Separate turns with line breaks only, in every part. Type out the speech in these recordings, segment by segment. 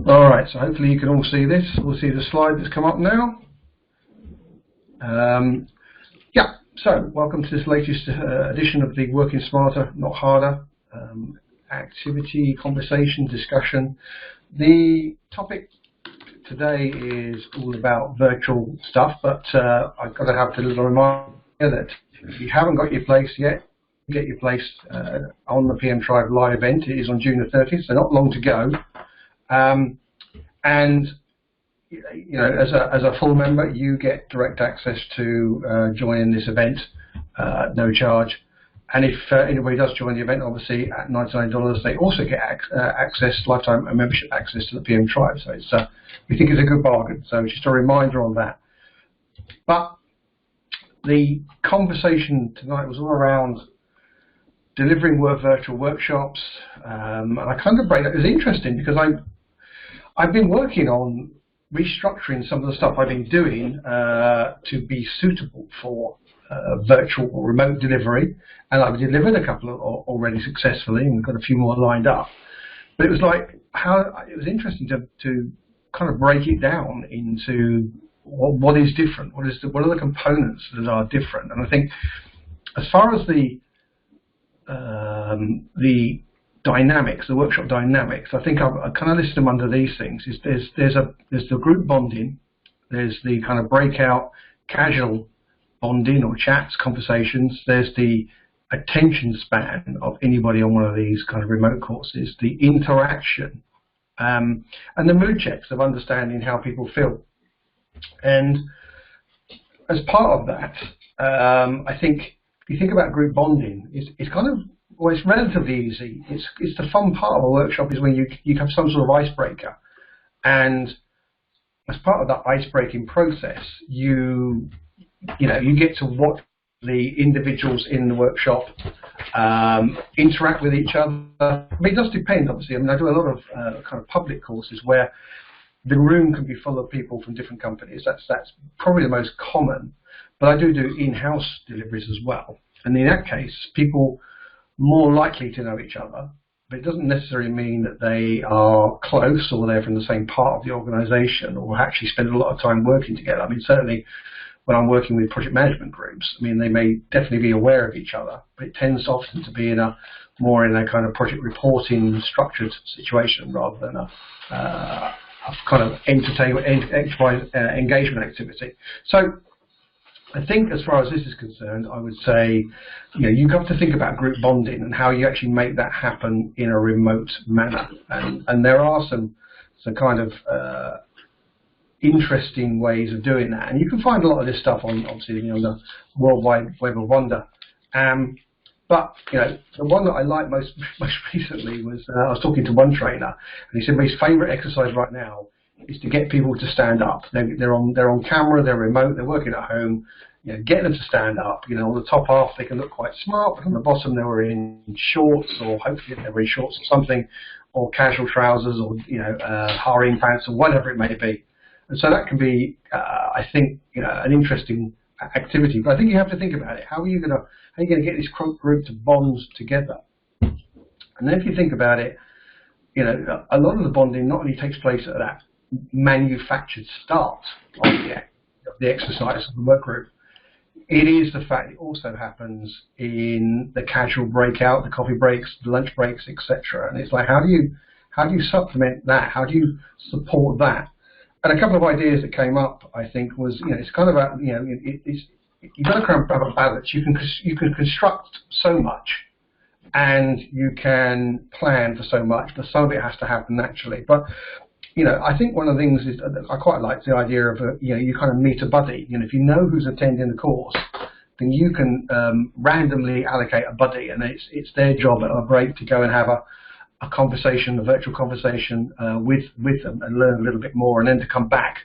Alright, so hopefully you can all see this. We'll see the slide that's come up now. Yeah, so welcome to this latest edition of the Working Smarter, Not Harder activity, conversation, discussion. The topic today is all about virtual stuff, but I've got to have a little reminder that if you haven't got your place yet, get your place on the PM Tribe live event. It is on June the 30th, so not long to go. And you know, as a full member, you get direct access to join this event at no charge. And if anybody does join the event, obviously at $99, they also get access, lifetime membership access to the PM Tribe. So it's we think it's a good bargain. So just a reminder on that. But the conversation tonight was all around delivering virtual workshops, and I kind of it was interesting because I've been working on restructuring some of the stuff I've been doing to be suitable for virtual or remote delivery, and I've delivered a couple already successfully, and we've got a few more lined up. But it was like it was interesting to kind of break it down into what is different, what are the components that are different. And I think as far as the dynamics, the workshop dynamics, I think I've kind of listed them under these things. There's the group bonding, there's the kind of breakout casual bonding or chats, conversations, there's the attention span of anybody on one of these kind of remote courses, the interaction, and the mood checks of understanding how people feel. And as part of that, I think if you think about group bonding, it's kind of, well, it's relatively easy. It's the fun part of a workshop is when you have some sort of icebreaker, and as part of that ice-breaking process, you get to watch the individuals in the workshop interact with each other. I mean, it does depend, obviously. I mean, I do a lot of kind of public courses where the room can be full of people from different companies. That's probably the most common. But I do in-house deliveries as well. And in that case, people more likely to know each other, but it doesn't necessarily mean that they are close or they're from the same part of the organization or actually spend a lot of time working together. I mean, certainly when I'm working with project management groups, I mean, they may definitely be aware of each other, but it tends often to be more in a kind of project reporting structured situation rather than a kind of enterprise engagement activity. So I think as far as this is concerned, I would say, you have to think about group bonding and how you actually make that happen in a remote manner. And there are some kind of interesting ways of doing that. And you can find a lot of this stuff on, obviously, the World Wide Web of Wonder. But the one that I liked most recently was I was talking to one trainer, and he said his favourite exercise right now is to get people to stand up. They're on camera, they're remote, they're working at home. Get them to stand up. On the top half they can look quite smart, but on the bottom they were in shorts, or hopefully they were in shorts or something, or casual trousers, or harem pants, or whatever it may be. And so that can be, I think, an interesting activity. But I think you have to think about it. How are you going to get this group to bond together? And then if you think about it, a lot of the bonding not only takes place at that manufactured start of the exercise of the work group, it is the fact it also happens in the casual breakout, the coffee breaks, the lunch breaks, etc. And it's like, how do you supplement that? How do you support that? And a couple of ideas that came up, I think, was it's kind of a you've got to kind of have a balance. You can construct so much, and you can plan for so much, but some of it has to happen naturally. But I think one of the things is I quite like the idea of you kind of meet a buddy. If you know who's attending the course, then you can randomly allocate a buddy, and it's their job at a break to go and have a conversation, a virtual conversation with them, and learn a little bit more, and then to come back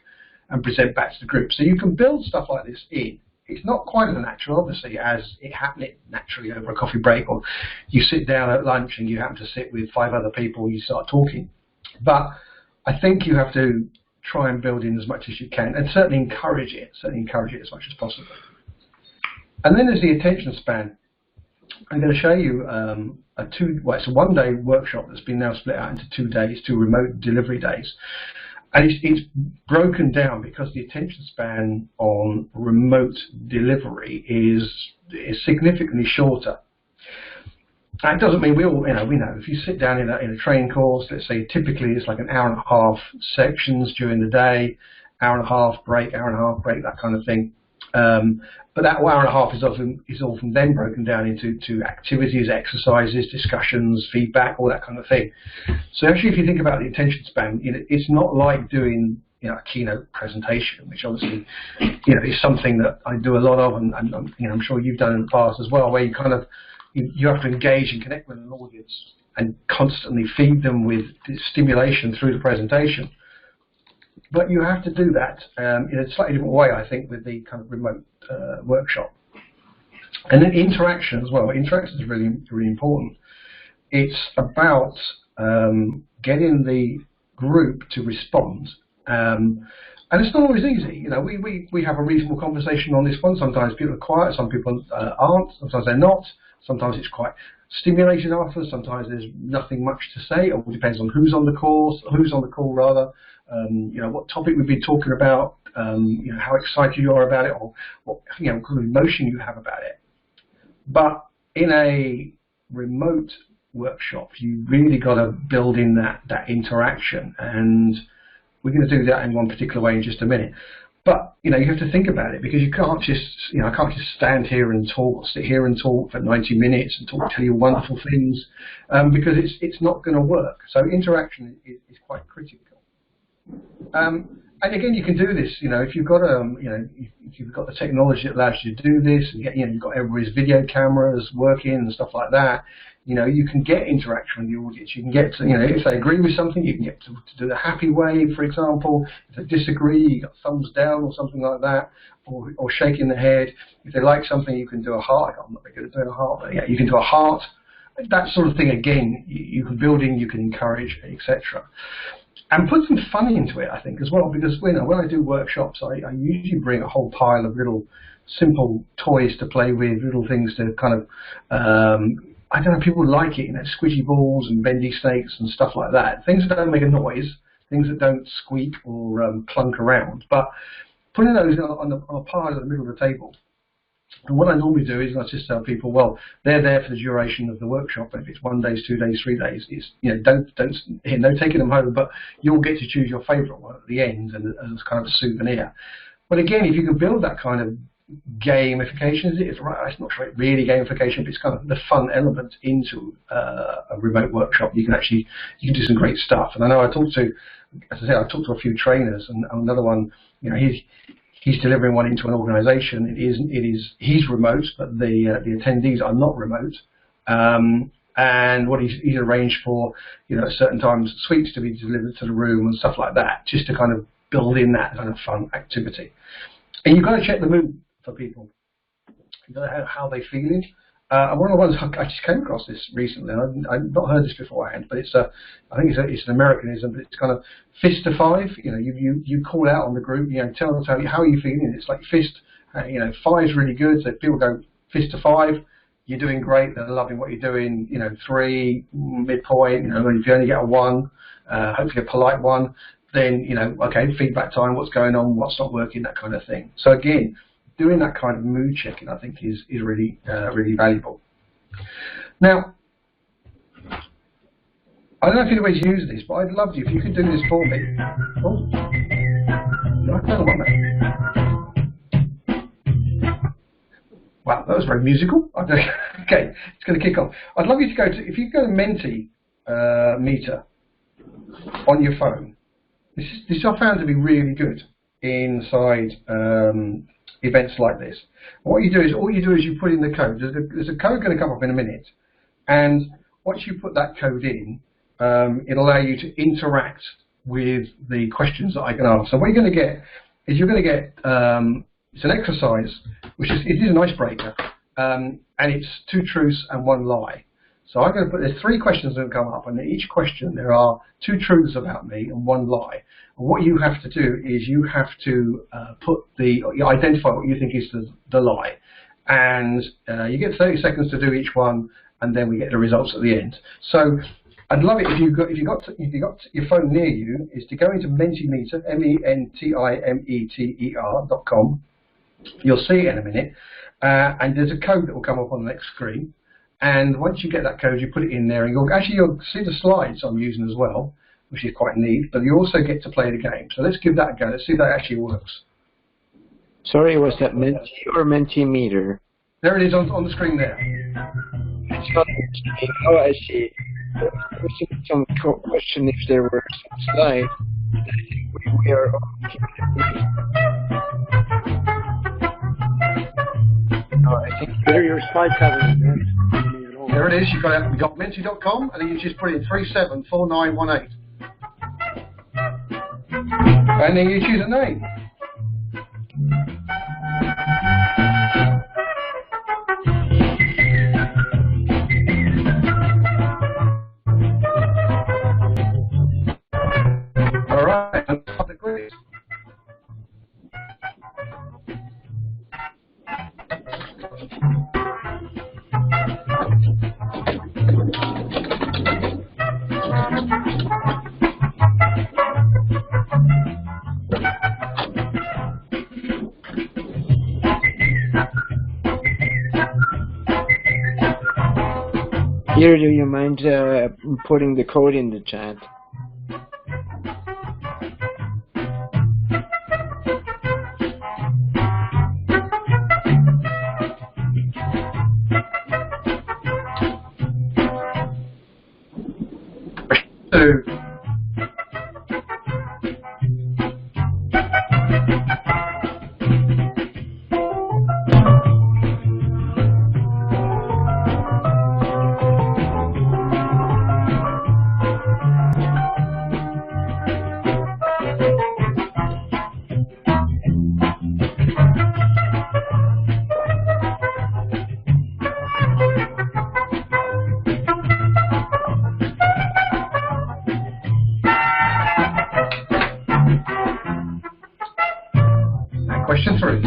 and present back to the group. So you can build stuff like this in. It's not quite as natural, obviously, as it happening naturally over a coffee break, or you sit down at lunch and you happen to sit with 5 other people and you start talking. But I think you have to try and build in as much as you can, and certainly encourage it as much as possible. And then there's the attention span. I'm going to show you it's a one-day workshop that's been now split out into 2 days, 2 remote delivery days. And it's broken down because the attention span on remote delivery is significantly shorter. That doesn't mean we know if you sit down in a training course, let's say typically it's like an hour and a half sections during the day, hour and a half break, that kind of thing. But that hour and a half is often then broken down into activities, exercises, discussions, feedback, all that kind of thing. So actually, if you think about the attention span, it's not like doing a keynote presentation, which obviously is something that I do a lot of, and I'm sure you've done in the past as well, where you kind of you have to engage and connect with an audience and constantly feed them with stimulation through the presentation. But you have to do that in a slightly different way, I think, with the kind of remote workshop. And then interaction as well. Interaction is really, really important. It's about getting the group to respond. And it's not always easy. We have a reasonable conversation on this one. Sometimes people are quiet, some people aren't, sometimes they're not. Sometimes it's quite stimulating after, sometimes there's nothing much to say. It all depends on who's on the call rather. What topic we've been talking about, how excited you are about it, or what kind of emotion you have about it. But in a remote workshop, you really got to build in that interaction, and we're going to do that in one particular way in just a minute. But you have to think about it, because you can't just I can't just stand here and sit here and talk for 90 minutes and tell you wonderful things, because it's not going to work. So interaction is quite critical. And again, you can do this. If you've got if you've got the technology that allows you to do this, and you've got everybody's video cameras working and stuff like that. You can get interaction with the audience. You can get to, if they agree with something, you can get to do the happy wave, for example. If they disagree, you got thumbs down or something like that, or shaking the head. If they like something, you can do a heart. I'm not very good at doing a heart, but yeah, you can do a heart. That sort of thing. Again, you can build in, you can encourage, etc. And put some fun into it, I think, as well, because when I do workshops, I usually bring a whole pile of little simple toys to play with, little things to kind of, I don't know, people like it, squidgy balls and bendy snakes and stuff like that. Things that don't make a noise, things that don't squeak or clunk around, but putting those on a pile at the middle of the table. And what I normally do is I just tell people, well, they're there for the duration of the workshop. If it's 1 day, 2 days, 3 days, it's, no taking them home, but you'll get to choose your favourite one at the end as kind of a souvenir. But again, if you can build that kind of gamification, it's not really gamification, but it's kind of the fun element into a remote workshop. You can do some great stuff. And I know I talked to a few trainers, and another one, he's delivering one into an organisation. He's remote, but the attendees are not remote. And what he's arranged for, at certain times, sweets to be delivered to the room and stuff like that, just to kind of build in that kind of fun activity. And you've got to check the mood for people. You've got to know how they're feeling. And one of the ones I just came across this recently. I've not heard this beforehand, but I think it's an Americanism. But it's kind of fist to five. You call out on the group. Tell them how are you feeling. It's like fist. Five's really good. So people go fist to five. You're doing great. They're loving what you're doing. 3 midpoint. If you only get a 1, hopefully a polite one, then okay, feedback time. What's going on? What's not working? That kind of thing. So again, doing that kind of mood checking, I think, is really really valuable. Now, I don't know if anybody's used this, but I'd love you if you could do this for me. Oh, I don't want that. Wow, that was very musical. Okay, it's going to kick off. I'd love you to if you go to Mentimeter on your phone. This I found to be really good inside events like this. What you do is you put in the code. There's a code going to come up in a minute, and once you put that code in, it'll allow you to interact with the questions that I can ask. So what you're going to get is it's an exercise, it is an icebreaker, and it's 2 truths and 1 lie. So I'm going to there's 3 questions that come up, and in each question there are 2 truths about me and 1 lie. And what you have to do is you have to identify what you think is the lie, and you get 30 seconds to do each one, and then we get the results at the end. So I'd love it if you got your phone near you, is to go into Mentimeter, Mentimeter.com. You'll see it in a minute, and there's a code that will come up on the next screen. And once you get that code, you put it in there, and you'll see the slides I'm using as well, which is quite neat. But you also get to play the game. So let's give that a go. Let's see if that actually works.
Sorry, was that Menti or Mentimeter?
There it is on the screen there.
It's not. Oh, I see. There was some question if there were some slides. I think we are on. No, I think
There your slides haven't.
There it is. We got Menti.com, and then you just put in 374918, and then you choose a name. All right, and start the quiz.
Here, do you mind putting the code in the chat? Question 3.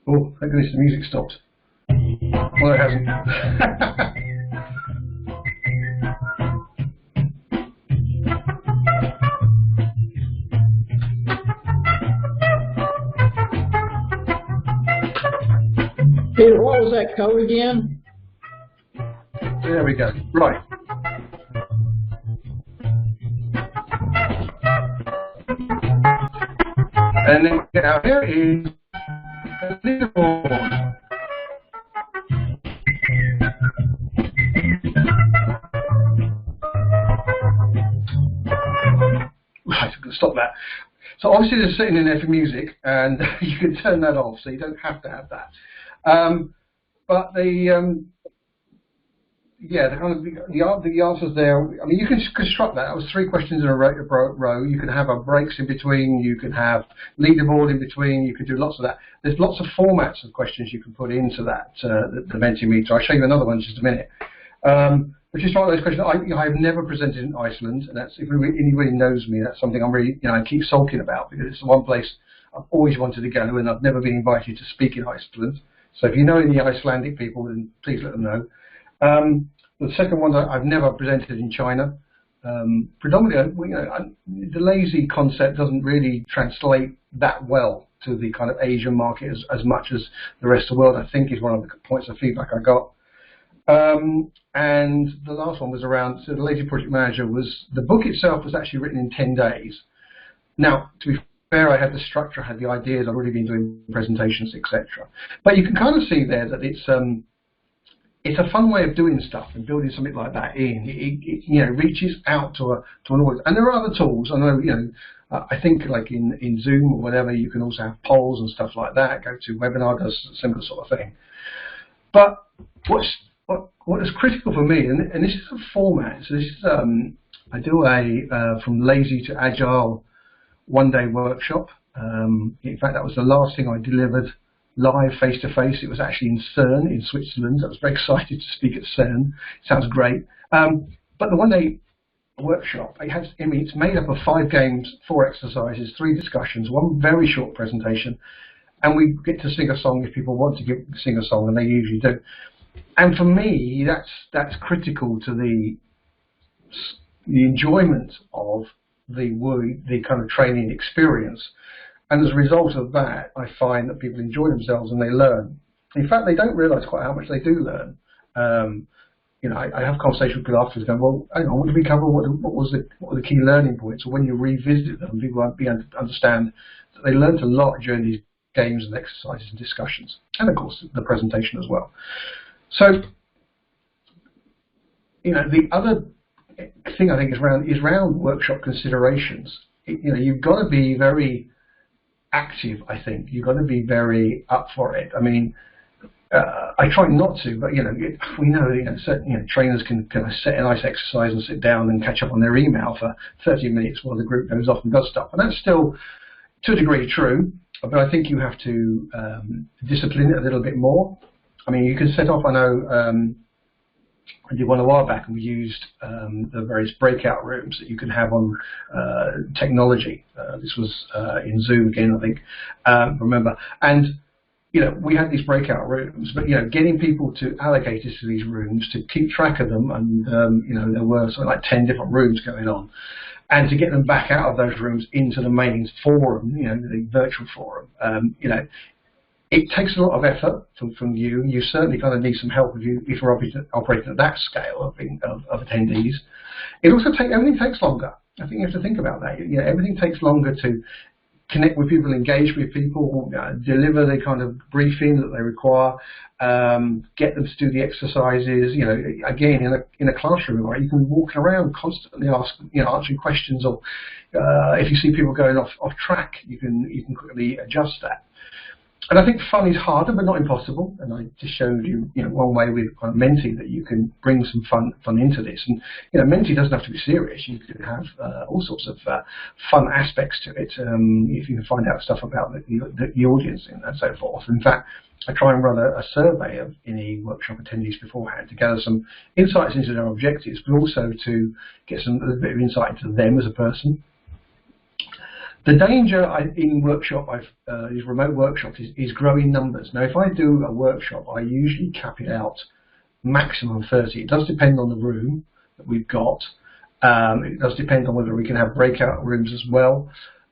Oh, thank goodness the music stopped. Well, it hasn't.
Peter, what was that code again?
There we go. Right. And then now here is a leaderboard. Right, I'm going to stop that. So obviously they're sitting in there for music, and you can turn that off, so you don't have to have that. But the the answers there. I mean, you can construct that. That was 3 questions in a row. You can have breaks in between. You can have leaderboard in between. You can do lots of that. There's lots of formats of questions you can put into that the Mentimeter. I'll show you another one in just a minute. But just one of those questions. I have never presented in Iceland, and that's, if anybody knows me, that's something I'm really, I keep sulking about, because it's the one place I've always wanted to go, and I've never been invited to speak in Iceland. So if you know any Icelandic people, then please let them know. The second one, I've never presented in China. Predominantly, the lazy concept doesn't really translate that well to the kind of Asian market as much as the rest of the world, I think, is one of the points of feedback I got. And the last one was around, so the Lazy Project Manager the book itself was actually written in 10 days. Now, to be fair, I had the structure, I had the ideas, I've already been doing presentations, etc. But you can kind of see there that it's a fun way of doing stuff and building something like that in. It reaches out to an audience. And there are other tools. I know, I think like in Zoom or whatever, you can also have polls and stuff like that. GoToWebinar does a similar sort of thing. But what is critical for me, and this is a format. So this is I do a from lazy to agile 1-day workshop. In fact, that was the last thing I delivered live face-to-face. It was actually in CERN in Switzerland. I was very excited to speak at CERN. Sounds great. But the one-day workshop, it's made up of 5 games, 4 exercises, 3 discussions, 1 very short presentation, and we get to sing a song if people want to sing a song, and they usually do. And for me, that's critical to the enjoyment of the kind of training experience. And as a result of that, I find that people enjoy themselves and they learn. In fact, they don't realise quite how much they do learn. I have conversations with people afterwards going, well, hang on, what did we cover? What were the key learning points? So when you revisit them, people won't be able to understand that they learned a lot during these games and exercises and discussions. And of course, the presentation as well. So, the other thing I think is around workshop considerations. You've got to be very active, I think. You've got to be very up for it. I mean, I try not to, but we know certain trainers can kind of set a nice exercise and sit down and catch up on their email for 30 minutes while the group goes off and does stuff, and that's still to a degree true. But I think you have to discipline it a little bit more. I mean, you can set off. I know I did one a while back, and we used the various breakout rooms that you can have on technology. This was in Zoom again, I think. Remember, and we had these breakout rooms, but getting people to allocate us to these rooms to keep track of them, and there were something like 10 different rooms going on, and to get them back out of those rooms into the main forum, the virtual forum. It takes a lot of effort from you. You certainly kind of need some help if you're operating at that scale of attendees. It also everything takes longer. I think you have to think about that. Everything takes longer to connect with people, engage with people, deliver the kind of briefing that they require, get them to do the exercises. Again, in a classroom, right, you can walk around constantly answering questions, or if you see people going off track, you can quickly adjust that. And I think fun is harder, but not impossible. And I just showed you, one way with Menti that you can bring some fun into this. And Menti doesn't have to be serious. You can have all sorts of fun aspects to it if you can find out stuff about the audience and so forth. In fact, I try and run a survey of any workshop attendees beforehand to gather some insights into their objectives, but also to get a little bit of insight into them as a person. The danger in these remote workshops is growing numbers. Now, if I do a workshop, I usually cap it out maximum 30. It does depend on the room that we've got. It does depend on whether we can have breakout rooms as well.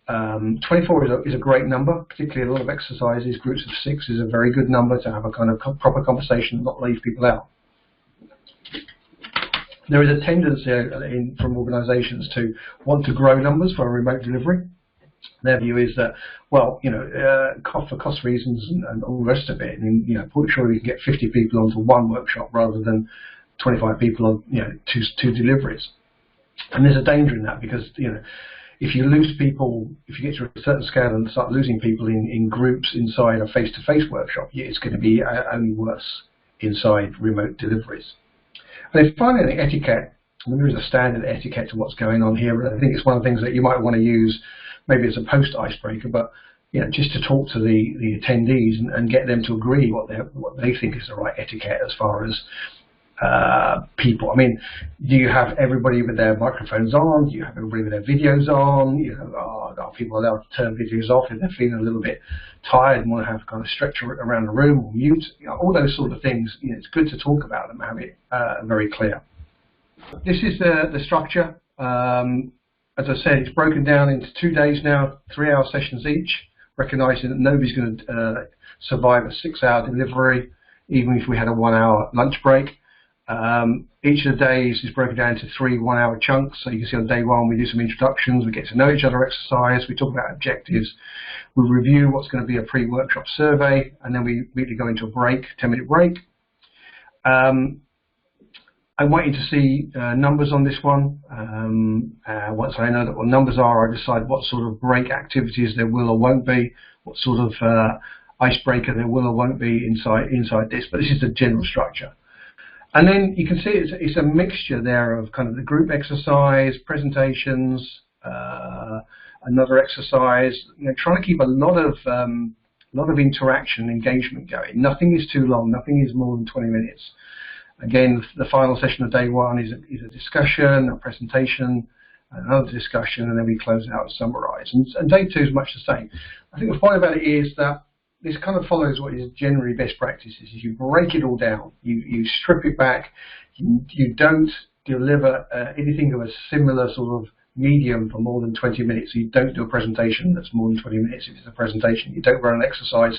24 is a great number, particularly a lot of exercises. Groups of 6 is a very good number to have a kind of proper conversation and not leave people out. There is a tendency from organisations to want to grow numbers for a remote delivery. Their view is that, well, for cost reasons and all the rest of it, and surely we can get 50 people onto one workshop rather than 25 people on two deliveries. And there's a danger in that, because if you lose people, if you get to a certain scale and start losing people in groups inside a face-to-face workshop, it's going to be only worse inside remote deliveries. And then finally, the etiquette. There is a standard etiquette to what's going on here. I think it's one of the things that you might want to use. Maybe it's a post icebreaker, but just to talk to the attendees and get them to agree what they think is the right etiquette as far as people. I mean, do you have everybody with their microphones on? Do you have everybody with their videos on? Are people allowed to turn videos off if they're feeling a little bit tired and want to have kind of stretch around the room, or mute? All those sort of things. It's good to talk about them and have it very clear. This is the structure. As I said, it's broken down into 2 days now, 3-hour sessions each, recognizing that nobody's going to survive a 6-hour delivery, even if we had a 1-hour lunch break. Each of the days is broken down into 3 1-hour chunks. So you can see on day 1, we do some introductions, we get to know each other exercise, we talk about objectives, we review what's going to be a pre-workshop survey, and then we immediately go into a break, 10-minute break. I'm waiting to see numbers on this one. Once I know what numbers are, I decide what sort of break activities there will or won't be, what sort of icebreaker there will or won't be inside this. But this is the general structure. And then you can see it's a mixture there of kind of the group exercise, presentations, another exercise. Trying to keep a lot lot of interaction and engagement going. Nothing is too long. Nothing is more than 20 minutes. Again, the final session of day one is a discussion, a presentation, another discussion, and then we close out and summarize. And day two is much the same. I think the point about it is that this kind of follows what is generally best practices. Is you break it all down, you strip it back, you don't deliver anything of a similar sort of medium for more than 20 minutes. So you don't do a presentation that's more than 20 minutes if it's a presentation. You don't run an exercise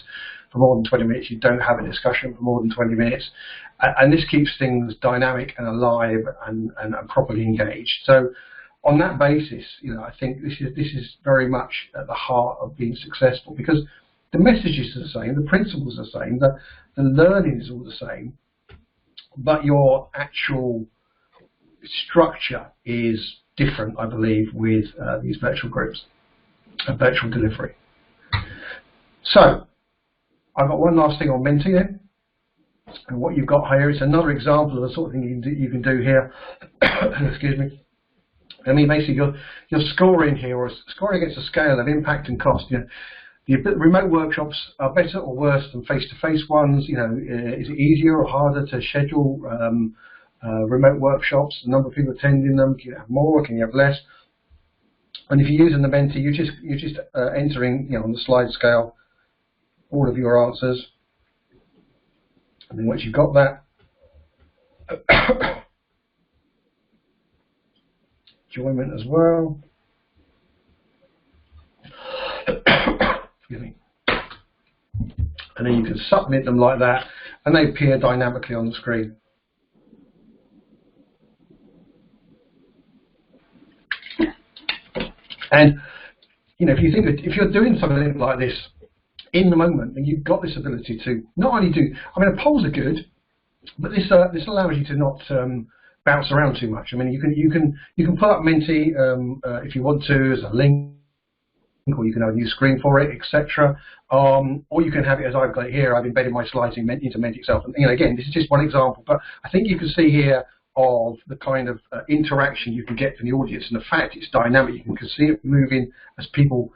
for more than 20 minutes. You don't have a discussion for more than 20 minutes. And this keeps things dynamic and alive and properly engaged. So on that basis, I think this is very much at the heart of being successful, because the messages are the same, the principles are the same, the learning is all the same, but your actual structure is different, I believe, with these virtual groups and virtual delivery. So I've got one last thing on Menti then. And what you've got here is another example of the sort of thing you can do here. Excuse me. I mean, basically, you're scoring here, or scoring against a scale of impact and cost. The remote workshops are better or worse than face-to-face ones. Is it easier or harder to schedule remote workshops? The number of people attending them. Can you have more? Can you have less? And if you're using the Menti, you're just entering, on the slide scale, all of your answers. And then once you've got that, enjoyment as well. Excuse me. And then you can submit them like that, and they appear dynamically on the screen. And if you're doing something like this in the moment, and you've got this ability to not only do, polls are good, but this allows you to not bounce around too much. I mean, you can pull up Menti if you want to as a link, or you can have a new screen for it, etc. Or you can have it as I've got it here. I've embedded my slides into Menti itself. And again, this is just one example, but I think you can see here of the kind of interaction you can get from the audience, and the fact it's dynamic. You can see it moving as people.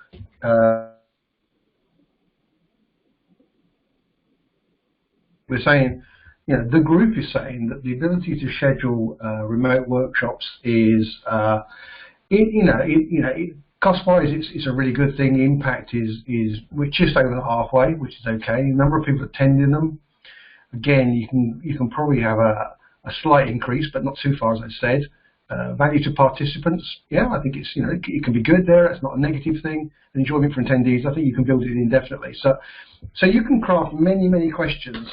We're saying, the group is saying that the ability to schedule remote workshops is, cost-wise, it's a really good thing. The impact is we're just over halfway, which is okay. The number of people attending them, again, you can probably have a slight increase, but not too far, as I said. Value to participants, yeah, I think it's it can be good there. It's not a negative thing. And enjoyment for attendees, I think you can build it in definitely. So you can craft many questions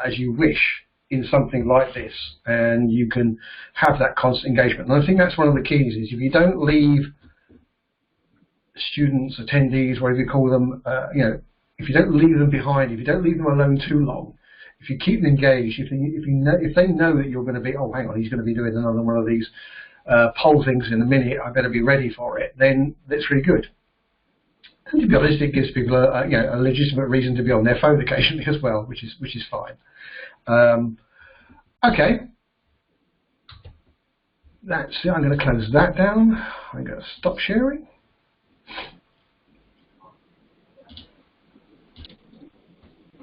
as you wish in something like this, and you can have that constant engagement. And I think that's one of the keys is if you don't leave students, attendees, whatever you call them, if you don't leave them behind, if you don't leave them alone too long, if you keep them engaged, if they know that you're going to be, oh, hang on, he's going to be doing another one of these poll things in a minute, I better be ready for it, then that's really good. And to be honest, it gives people a legitimate reason to be on their phone occasionally as well, which is fine. Okay. That's it. I'm going to close that down. I'm going to stop sharing.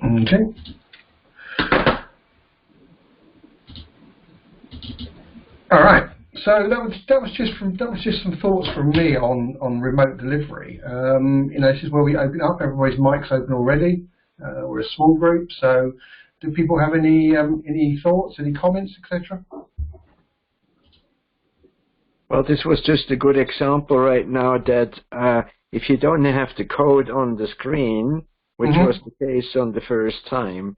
Okay. All right. So that was just some thoughts from me on remote delivery. This is where we open up. Everybody's mic's open already. We're a small group, so do people have any thoughts, any comments, etc.?
Well, this was just a good example right now that if you don't have to code on the screen, which was the case on the first time,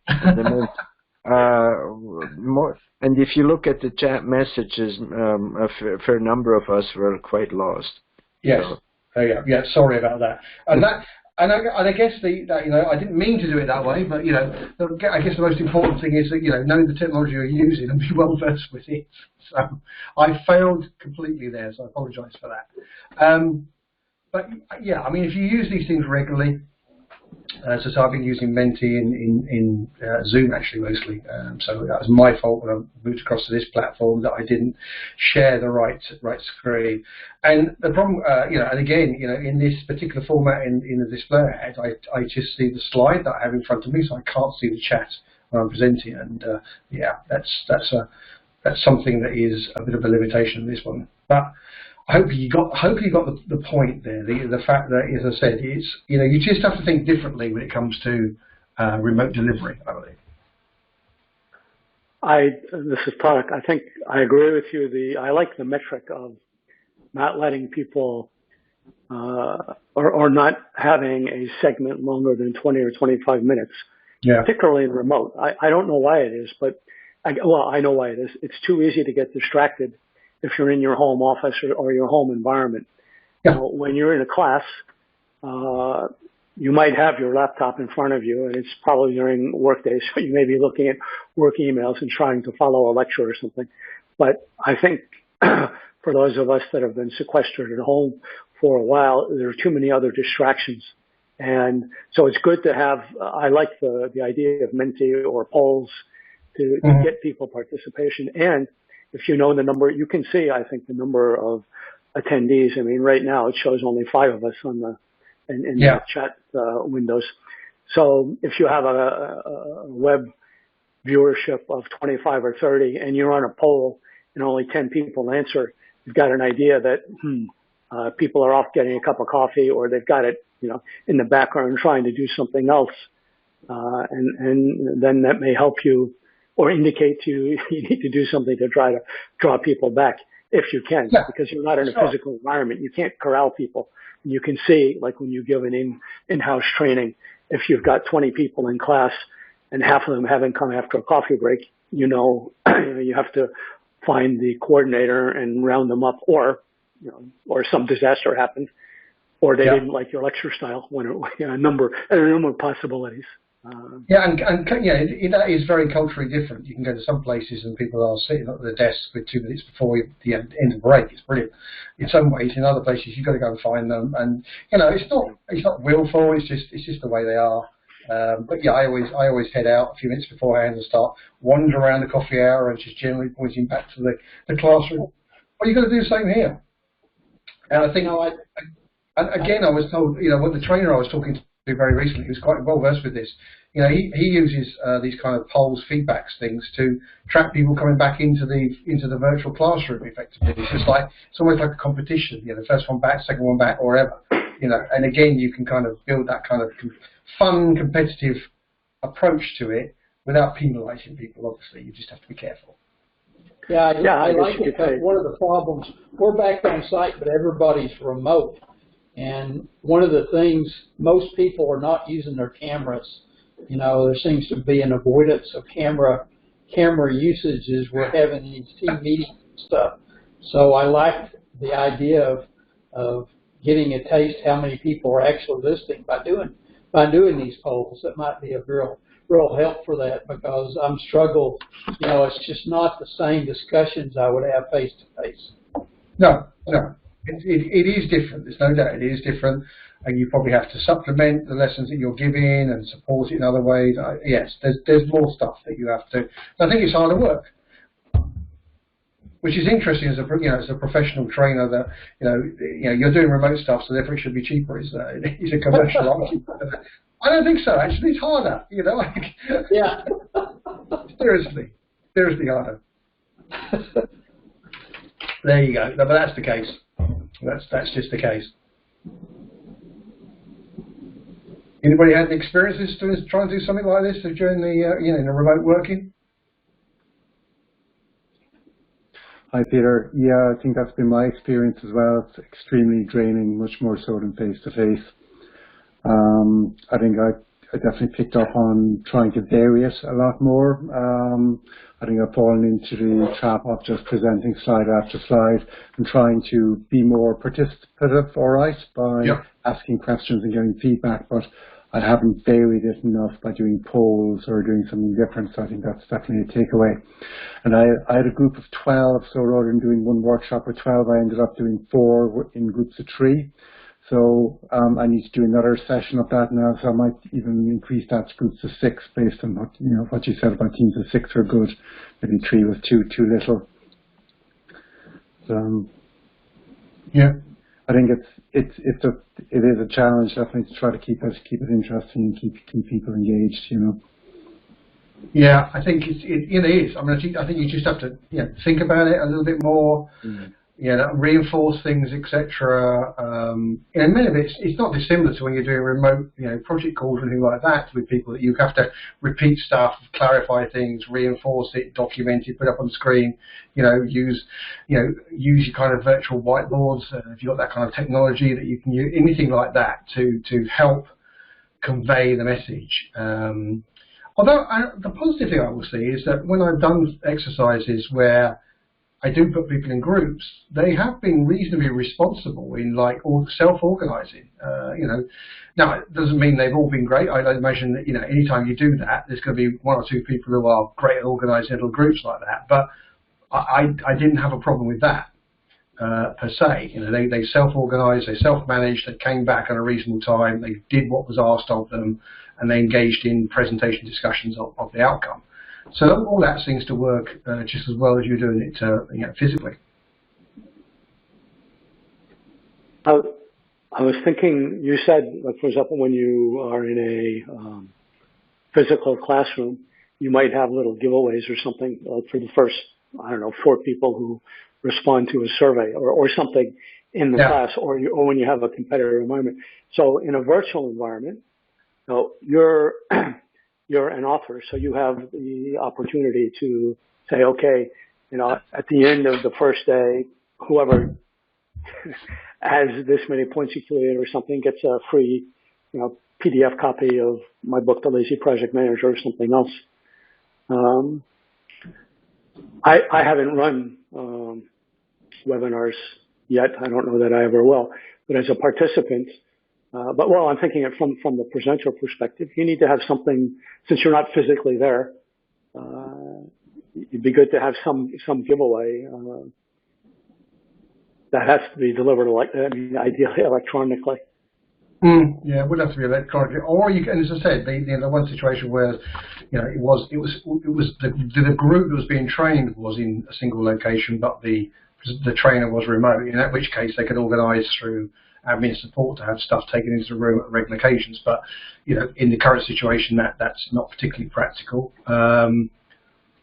and if you look at the chat messages, a fair number of us were quite lost.
Yes. So. Yeah. Sorry about that. And I guess I didn't mean to do it that way, but I guess the most important thing is that know the technology you're using and be well versed with it. So I failed completely there, so I apologise for that. But yeah, I mean, if you use these things regularly, So I've been using Menti in Zoom actually mostly. So that was my fault when I moved across to this platform that I didn't share the right screen. And the problem, and again, in this particular format in the display ad, I just see the slide that I have in front of me, so I can't see the chat when I'm presenting. And that's something that is a bit of a limitation in this one. But I hope you got the point there. The fact that, as I said, it's you just have to think differently when it comes to remote delivery, I believe.
This is Tarak. I think I agree with you. I like the metric of not letting people or not having a segment longer than 20 or 25 minutes, particularly in remote. I don't know why it is, but I know why it is. It's too easy to get distracted if you're in your home office or your home environment.
Yeah.
When you're in a class, you might have your laptop in front of you, and it's probably during work days, so you may be looking at work emails and trying to follow a lecture or something. But I think for those of us that have been sequestered at home for a while, there are too many other distractions. And so it's good to have, I like the idea of Menti or polls to get people participation. And if you know the number, you can see, I think, the number of attendees. I mean, right now it shows only 5 of us on the the chat windows. So if you have a web viewership of 25 or 30 and you run a poll and only 10 people answer, you've got an idea that people are off getting a cup of coffee, or they've got it, in the background trying to do something else. And then that may help you or indicate to you need to do something to try to draw people back if you can, because you're not in a physical environment. You can't corral people. You can see, like when you give an in-house training, if you've got 20 people in class and half of them haven't come after a coffee break, you have to find the coordinator and round them up, or some disaster happened, or they didn't like your lecture style. A number of possibilities.
That is very culturally different. You can go to some places and people are sitting at their desks with 2 minutes before the end of the break. It's brilliant. In some ways, in other places, you've got to go and find them. And it's not willful. It's just the way they are. I always head out a few minutes beforehand and start wandering around the coffee hour and just generally pointing back to the classroom. Well, you've got to do the same here. And I think, I was told, what the trainer I was talking to very recently, he was quite well versed with this. He uses these kind of polls, feedbacks things to track people coming back into the virtual classroom effectively. It's almost like a competition. The first one back, second one back, or whatever. And again, you can kind of build that kind of fun, competitive approach to it without penalising people. Obviously, you just have to be careful.
I like it. But one of the problems, we're back on site, but everybody's remote. And one of the things, most people are not using their cameras. There seems to be an avoidance of camera usage as we're having these team meetings and stuff. So I like the idea of getting a taste how many people are actually listening by doing these polls. That might be a real help for that, because I'm struggle. It's just not the same discussions I would have face to face.
No. It is different. There's no doubt it is different, and you probably have to supplement the lessons that you're giving and support it in other ways. Yes, there's more stuff that you have to. I think it's harder work, which is interesting as a professional trainer that you're doing remote stuff, so therefore it should be cheaper. Is a commercial argument. I don't think so. Actually, it's harder.
Yeah.
Seriously harder. There you go. No, but that's the case. That's just the case. Anybody had any experiences trying to do something like this during the in the remote working?
Hi Peter. Yeah, I think that's been my experience as well. It's extremely draining, much more so than face to face. I think I definitely picked up on trying to vary it a lot more. I think I've fallen into the trap of just presenting slide after slide and trying to be more participative, all right, by asking questions and getting feedback, but I haven't varied it enough by doing polls or doing something different, so I think that's definitely a takeaway. And I had a group of 12, so rather than doing one workshop with 12, I ended up doing 4 in groups of 3. So I need to do another session of that now, so I might even increase that to groups of 6 based on what you said about teams of 6 are good. Maybe 3 was too little.
Yeah,
I think it is a challenge definitely to try to keep it interesting and keep people engaged.
Yeah, I think it is. I mean, I think you just have to think about it a little bit more. Reinforce things, etc. Many of it's not dissimilar to when you're doing remote, project calls or anything like that with people, that you have to repeat stuff, clarify things, reinforce it, document it, put it up on the screen. Use your kind of virtual whiteboards if you've got that kind of technology that you can use, anything like that to help convey the message. Although the positive thing I will see is that when I've done exercises where I do put people in groups, they have been reasonably responsible in self-organising. Now it doesn't mean they've all been great. I imagine that anytime you do that, there's going to be 1 or 2 people who are great at organising little groups like that. But I didn't have a problem with that per se. They self-organised, they self-managed, they came back at a reasonable time, they did what was asked of them, and they engaged in presentation discussions of the outcome. So all that seems to work just as well as you're doing it physically.
I was thinking, you said, for example, when you are in a physical classroom, you might have little giveaways or something for the first, 4 people who respond to a survey or something in the class, or when you have a competitive environment. So in a virtual environment, you're an author, so you have the opportunity to say, okay, at the end of the first day, whoever has this many points accumulated or something gets a free, PDF copy of my book, The Lazy Project Manager, or something else. I haven't run webinars yet. I don't know that I ever will. But as a participant, I'm thinking it from the presenter perspective. You need to have something, since you're not physically there. It'd be good to have some giveaway that has to be delivered ideally electronically.
Yeah, it would have to be electronically, or you can, as I said, the one situation where it was the group that was being trained was in a single location, but the trainer was remote. In which case, they could organise through admin support to have stuff taken into the room at regular occasions. But in the current situation, that's not particularly practical.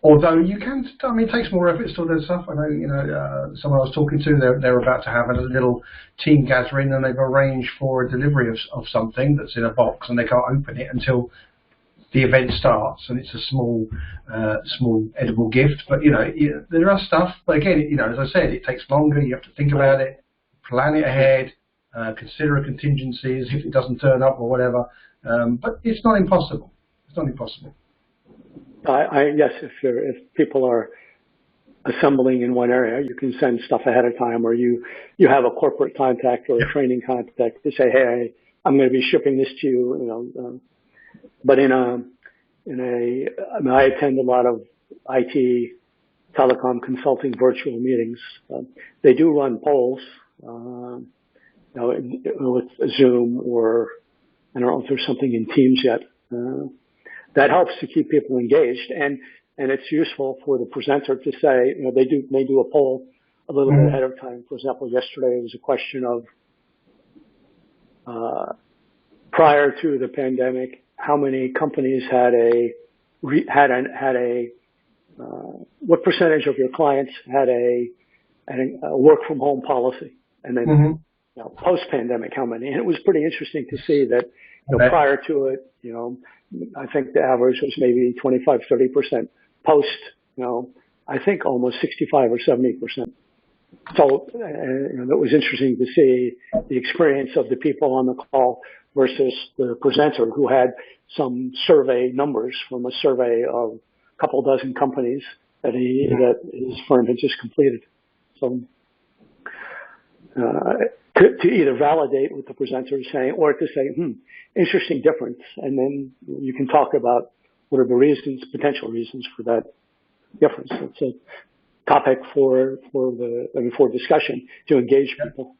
Although you can, it takes more effort to do that stuff. I know, someone I was talking to, they're about to have a little team gathering, and they've arranged for a delivery of something that's in a box, and they can't open it until the event starts, and it's a small edible gift. But there are stuff. But again, as I said, it takes longer. You have to think about it, plan it ahead, consider contingencies if it doesn't turn up or whatever. But it's not impossible. It's not impossible.
Yes, if people are assembling in one area, you can send stuff ahead of time, or you have a corporate contact or a training contact to say, hey, I'm going to be shipping this to you. But I attend a lot of IT, telecom consulting virtual meetings. They do run polls, with Zoom, or I don't know if there's something in Teams yet. That helps to keep people engaged, and it's useful for the presenter to say, they do a poll a little bit ahead of time. For example, yesterday it was a question of prior to the pandemic, how many companies what percentage of your clients had a work from home policy, and then post pandemic, how many? And it was pretty interesting to see that prior to it, I think the average was maybe 25-30%. Post, I think almost 65 or 70%. So that was interesting to see the experience of the people on the call versus the presenter, who had some survey numbers from a survey of a couple dozen companies that his firm had just completed. So to either validate what the presenter is saying, or to say, interesting difference, and then you can talk about what are the potential reasons for that difference. It's a topic for discussion to engage people.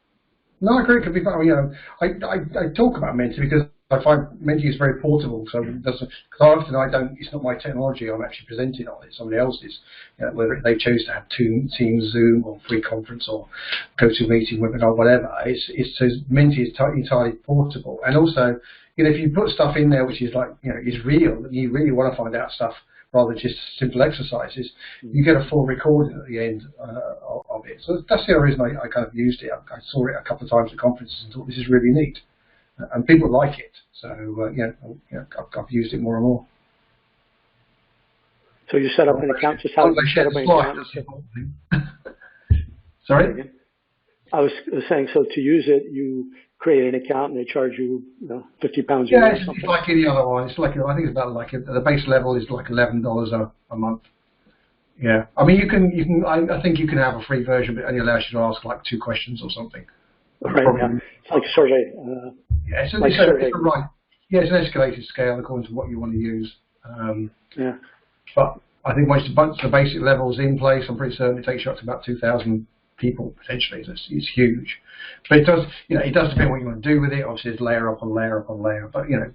No, I agree. It could be fun. You know, I talk about Menti because I find Menti is very portable. So it doesn't. Because often I don't. It's not my technology. I'm actually presenting on it. Somebody else's. You know, whether they chose to have Teams, Zoom, or free conference, or GoToMeeting, webinar, whatever. It's so Menti is entirely portable. And also, you know, if you put stuff in there which is like, you know, is real, and you really want to find out stuff rather than just simple exercises, you get a full recording at the end of it. So that's the other reason I kind of used it. I saw it a couple of times at conferences and thought this is really neat, and people like it. So I've used it more and more.
So you set up an account. Just how you set up an account.
Sorry.
I was saying, so to use it, you create an account and they charge you, £50 a
year.
Yeah,
it's like any other one. It's like, I think it's about like the base level is like $11 a month. Yeah, I mean you can. I think you can have a free version, but it only allows you to ask like 2 questions or something.
Right. Yeah. It's like a survey.
Yeah, it's
like
right. Yeah, it's an escalated scale according to what you want to use.
Yeah.
But I think once the basic level's in place, I'm pretty certain it takes you up to about 2,000 people potentially. It's huge, but it does depend what you want to do with it. Obviously, it's layer upon layer upon layer. But you know,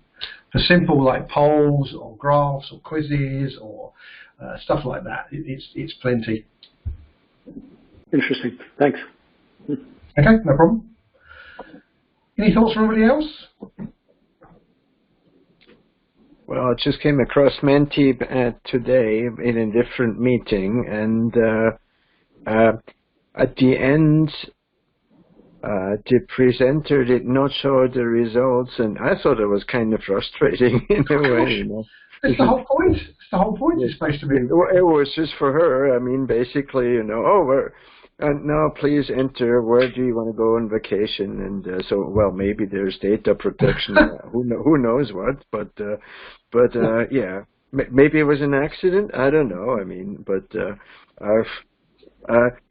for simple like polls or graphs or quizzes or stuff like that, it's plenty.
Interesting. Thanks.
Okay, no problem. Any thoughts from anybody else?
Well, I just came across Menti today in a different meeting, and at the end, the presenter did not show the results, and I thought it was kind of frustrating in a way. You know?
It's the whole point. It's the whole point. It's supposed to be.
It was just for her. I mean, basically, you know, now please enter. Where do you want to go on vacation? And so, well, maybe there's data protection. Who knows what? But yeah, maybe it was an accident. I don't know. I mean, but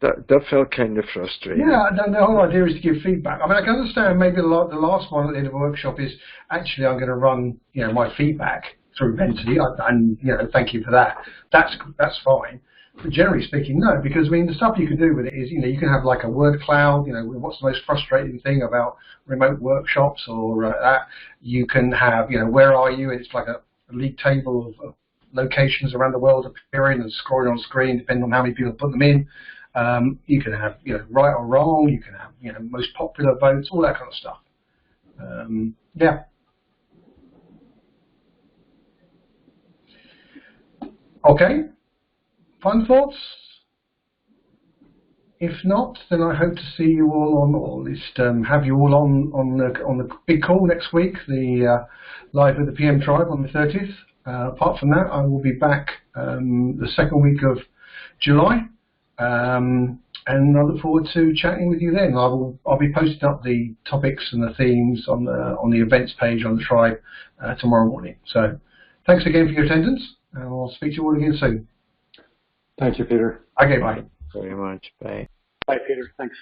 that felt kind of frustrating.
Yeah, the whole idea is to give feedback. I mean, I can understand maybe the last one at the end of a workshop is actually I'm going to run, you know, my feedback through Menti, and you know, thank you for that. That's fine. But generally speaking, no, because I mean, the stuff you can do with it is, you know, you can have like a word cloud. You know, what's the most frustrating thing about remote workshops or that? You can have, you know, where are you? It's like a league table of locations around the world appearing and scrolling on screen, depending on how many people put them in. You can have, you know, right or wrong. You can have, you know, most popular votes, all that kind of stuff. Yeah. Okay. Fun thoughts? If not, then I hope to see you all on, or at least have you all on the big call next week, the live with the PM Tribe on the 30th. Apart from that, I will be back the second week of July, and I look forward to chatting with you then. I'll be posting up the topics and the themes on the events page on the Tribe tomorrow morning. So, thanks again for your attendance, and I'll speak to you all again soon.
Thank you, Peter.
Okay, bye.
Very much. Bye.
Bye, Peter. Thanks.